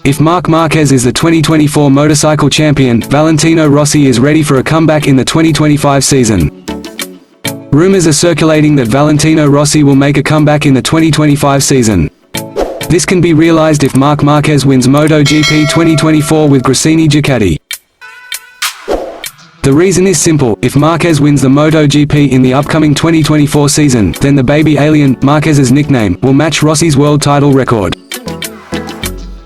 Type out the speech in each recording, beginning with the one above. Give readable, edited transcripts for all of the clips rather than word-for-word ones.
If Marc Marquez is the 2024 motorcycle champion, Valentino Rossi is ready for a comeback in the 2025 season. Rumors are circulating that Valentino Rossi will make a comeback in the 2025 season. This can be realized if Marc Marquez wins Motogp 2024 with Gresini Ducati. The reason is simple: if Marquez wins the Motogp in the upcoming 2024 season, then the Baby Alien, Marquez's nickname, will match Rossi's world title record.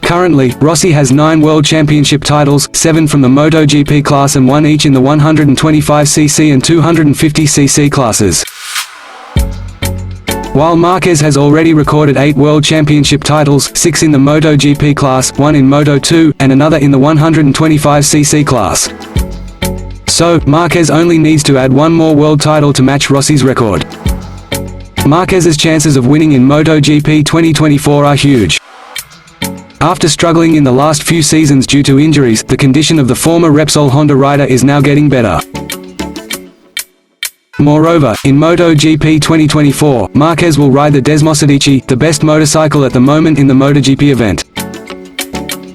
Currently, Rossi has 9 World Championship titles, 7 from the MotoGP class and 1 each in the 125cc and 250cc classes. While Marquez has already recorded 8 World Championship titles, 6 in the MotoGP class, 1 in Moto2, and another in the 125cc class. So, Marquez only needs to add 1 more world title to match Rossi's record. Marquez's chances of winning in MotoGP 2024 are huge. After struggling in the last few seasons due to injuries, the condition of the former Repsol Honda rider is now getting better. Moreover, in MotoGP 2024, Marquez will ride the Desmosedici, the best motorcycle at the moment in the MotoGP event.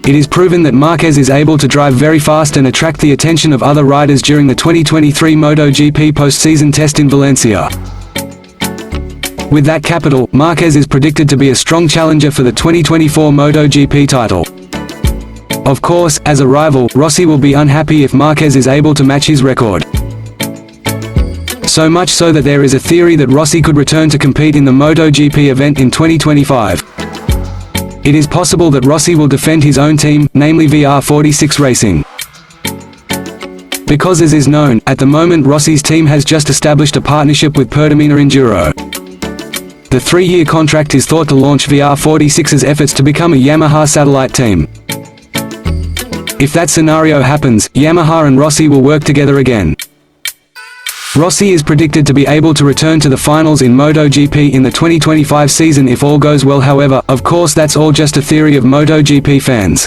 It is proven that Marquez is able to drive very fast and attract the attention of other riders during the 2023 MotoGP post-season test in Valencia. With that capital, Marquez is predicted to be a strong challenger for the 2024 MotoGP title. Of course, as a rival, Rossi will be unhappy if Marquez is able to match his record. So much so that there is a theory that Rossi could return to compete in the MotoGP event in 2025. It is possible that Rossi will defend his own team, namely VR46 Racing. Because as is known, at the moment Rossi's team has just established a partnership with Pertamina Enduro. The 3-year contract is thought to launch VR46's efforts to become a Yamaha satellite team. If that scenario happens, Yamaha and Rossi will work together again. Rossi is predicted to be able to return to the finals in MotoGP in the 2025 season if all goes well. However, of course that's all just a theory of MotoGP fans.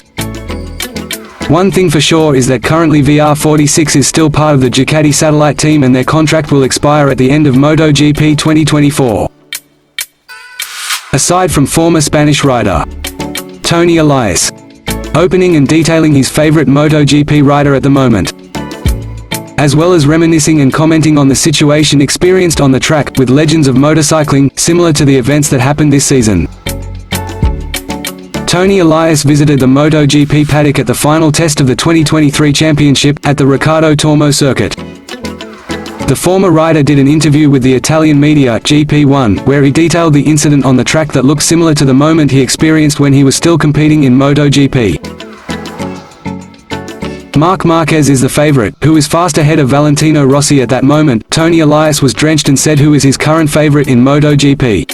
One thing for sure is that currently VR46 is still part of the Ducati satellite team and their contract will expire at the end of MotoGP 2024. Aside from former Spanish rider Tony Elias opening and detailing his favorite MotoGP rider at the moment, as well as reminiscing and commenting on the situation experienced on the track, with legends of motorcycling, similar to the events that happened this season. Tony Elias visited the MotoGP paddock at the final test of the 2023 championship, at the Riccardo Tormo circuit. The former rider did an interview with the Italian media, GP1, where he detailed the incident on the track that looked similar to the moment he experienced when he was still competing in MotoGP. Marc Marquez is the favorite, who is fast ahead of Valentino Rossi at that moment. Tony Elias was drenched and said who is his current favorite in MotoGP.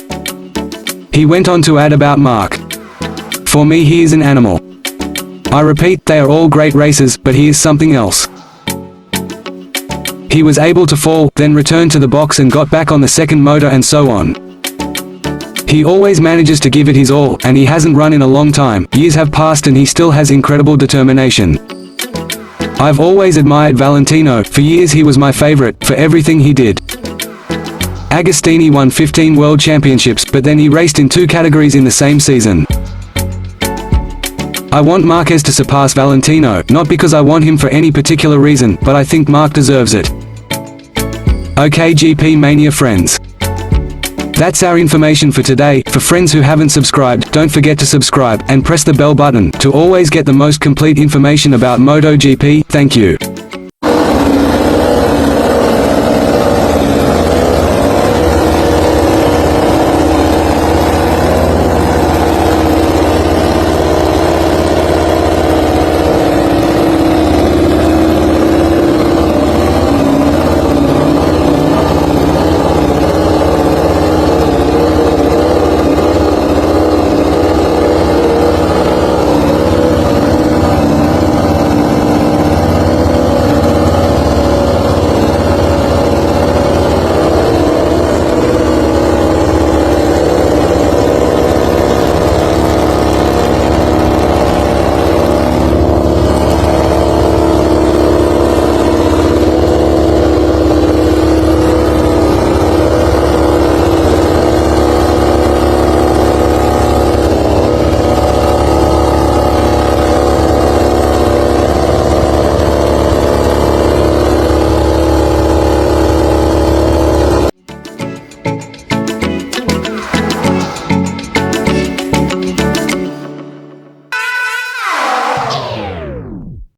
He went on to add about Marc: "For me he is an animal. I repeat, they are all great racers, but he is something else. He was able to fall, then return to the box and got back on the second motor and so on. He always manages to give it his all, and he hasn't run in a long time. Years have passed and he still has incredible determination. I've always admired Valentino. For years he was my favorite, for everything he did. Agostini won 15 World Championships, but then he raced in 2 categories in the same season. I want Marquez to surpass Valentino, not because I want him for any particular reason, but I think Marc deserves it." Okay GP Mania friends. That's our information for today. For friends who haven't subscribed, don't forget to subscribe, and press the bell button, to always get the most complete information about MotoGP. Thank you.